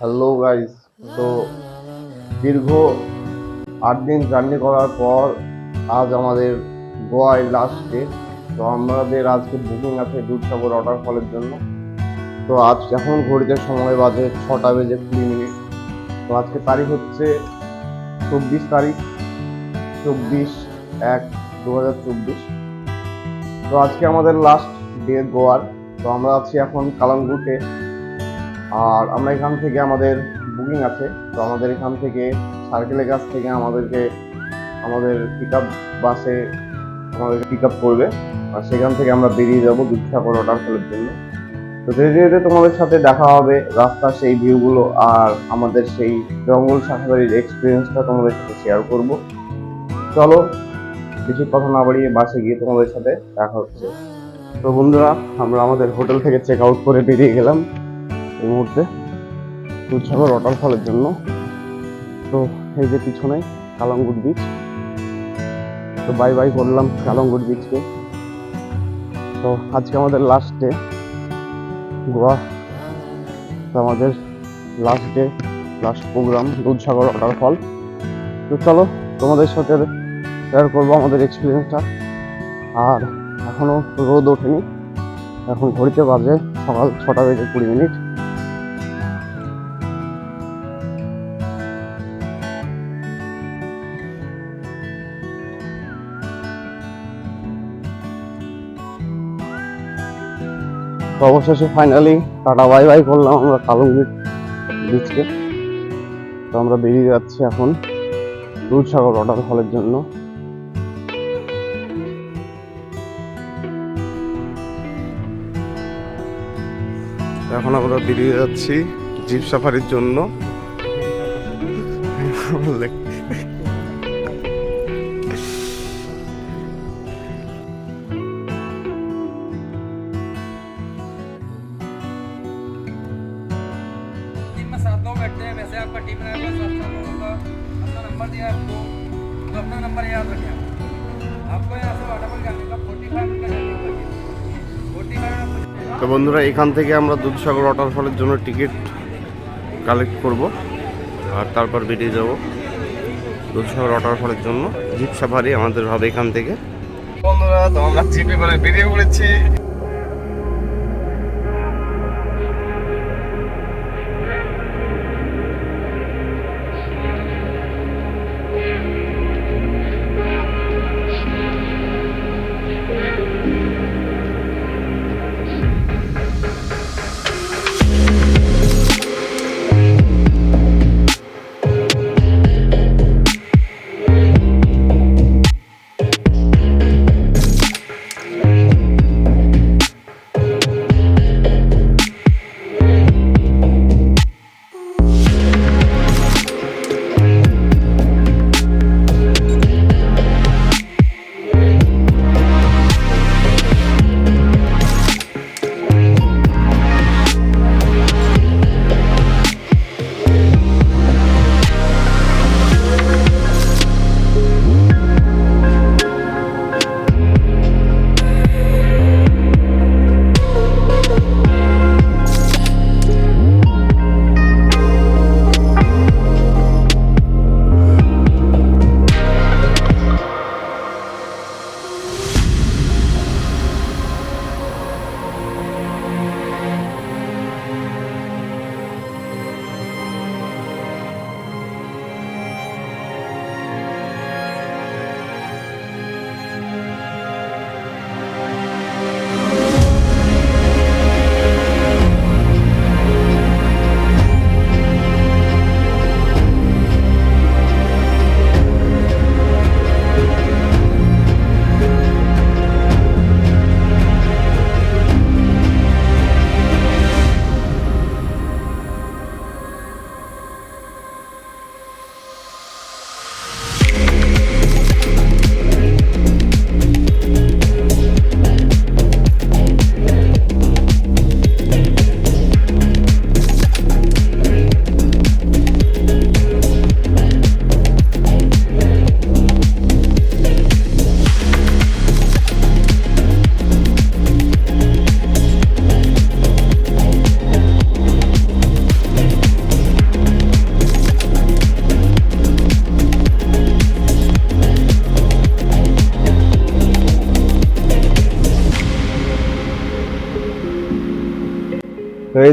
Hello guys. তো দীর্ঘ 8 দিন জার্নি করার পর আজ আমাদের গোয়ায় লাস্ট ডে। তো আমাদের আজকে বুকিং আছে দুধসাগর ওয়াটারফলের জন্য। তো আজ এখন ঘড়িতে সময় বাজে 6টা বেজে 20 মিনিট। তো আজকে তারিখ হচ্ছে 24 তারিখ, 24/1/2024। তো আজকে আমাদের লাস্ট ডে গোয়ার। তো আমরা আছি এখন কালাঙ্গুটে। আর আমরা এখান থেকে আমাদের বুকিং আছে। তো আমাদের এখান থেকে সার্কেলের কাছ থেকে আমাদের পিক আপ বাসে আমাদেরকে পিক আপ করবে। আর সেখান থেকে আমরা বেরিয়ে যাবো দুধসাগর ওয়াটারফলের জন্য। তো ধীরে ধীরে তোমাদের সাথে দেখা হবে, রাস্তার সেই ভিউগুলো আর আমাদের সেই জঙ্গল সাফারির এক্সপিরিয়েন্সটা তোমাদের সাথে শেয়ার করব। চলো, বেশি কথা না বাড়িয়ে বাসে গিয়ে তোমাদের সাথে দেখা হচ্ছে। তো বন্ধুরা, আমরা আমাদের হোটেল থেকে চেক আউট করে বেরিয়ে গেলাম এই মুহূর্তে দুধসাগর ওয়াটারফলের জন্য। তো এই যে পিছনে কালাঙ্গুট বিচ। তো বাই বাই করলাম কালাঙ্গুট বিচকে। তো আজকে আমাদের লাস্ট ডে গোয়া। তো আমাদের last day, last programme Dudhsagar waterfall. তো চলো, তোমাদের সাথে শেয়ার করবো আমাদের এক্সপিরিয়েন্সটা। আর এখনো রোদ ওঠেনি, এখন ঘড়িতে বাজে সকাল 6টা বেজে 20 মিনিট। তো অবশেষে ফাইনালি টাটা বাই বাই করলাম আমরা কালাঙ্গুট বিচকে। তো আমরা বেরিয়ে যাচ্ছি এখন দুধসাগর ওয়াটারফলের জন্য। এখন আমরা বেরিয়ে যাচ্ছি জিপ সাফারির জন্য। साथ लोग बैठते हैं, वैसे आपका टीम रहेगा, सात सात लोगों का अपना नंबर दिया आपको, तो अपना नंबर याद रखें। आपको यहाँ से वाटरफॉल जाने का 45 मिनट का जर्नी होगी। 45 मिनट। তো বন্ধুরা, এখান থেকে আমরা দুধসাগর ওয়াটারফলের জন্য টিকিট কালেক্ট করব আর তারপর বেরিয়ে যাব দুধসাগর ওয়াটারফলের জন্য। জিপ সাফারি আমাদের হবে এখান থেকে। বন্ধুরা, তো আমরা জিপে করে বেরিয়ে পড়েছি।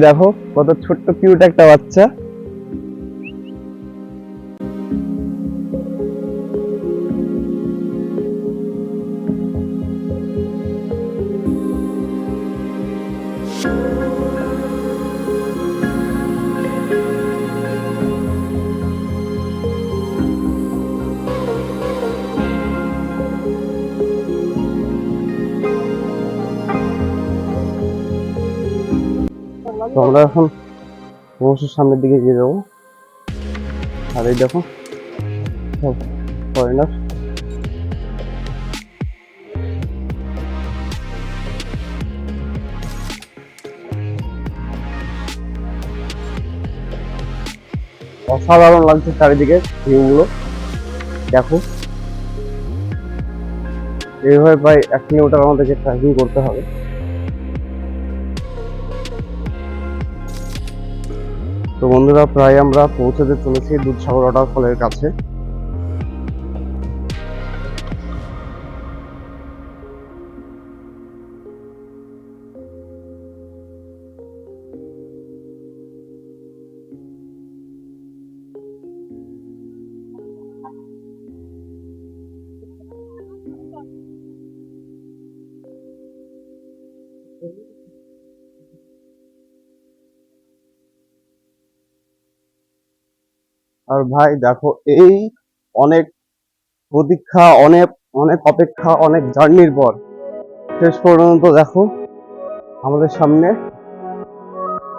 দেখো কত ছোট্ট কিউট একটা বাচ্চা। তো আমরা এখন অবশ্যই সামনের দিকে এগিয়ে যাবো। আর এই দেখো সব ফরেনার। অসাধারণ লাগছে চারিদিকে ভিউ গুলো দেখো। এইভাবে প্রায় 1 কিলোমিটার আমাদেরকে ট্রেকিং করতে হবে। তো বন্ধুরা প্রায় আমরা পৌঁছতে চলেছি দুধসাগর ওয়াটারফলের কাছে। আর ভাই দেখো এই অনেক প্রতীক্ষা, অনেক অনেক অপেক্ষা, অনেক জার্নির পর শেষ পর্যন্ত দেখো আমাদের সামনে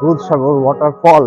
দুধসাগর ওয়াটারফল।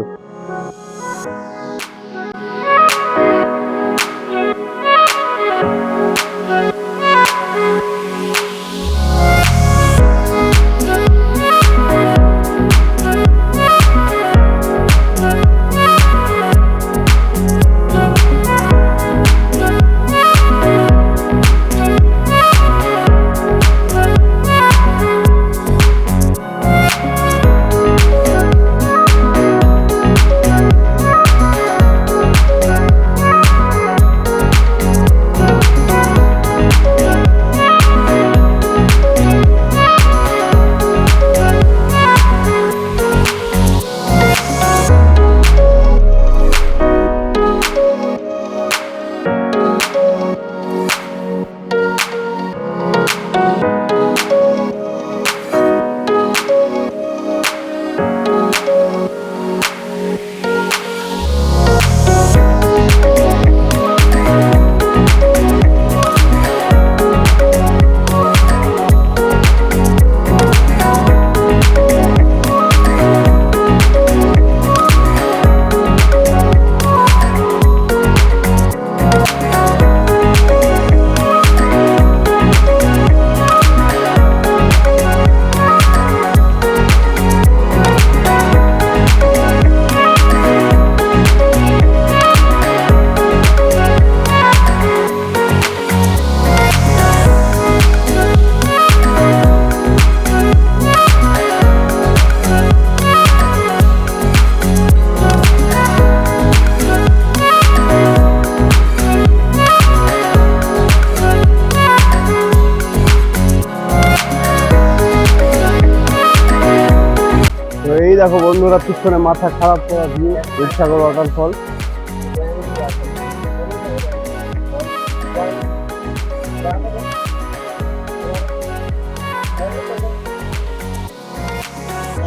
এই দেখো বন্ধুরা পিছনে মাথা খারাপ করা ভিউ দুধসাগর ওয়াটারফল।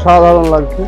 সাধারণ লাগছে।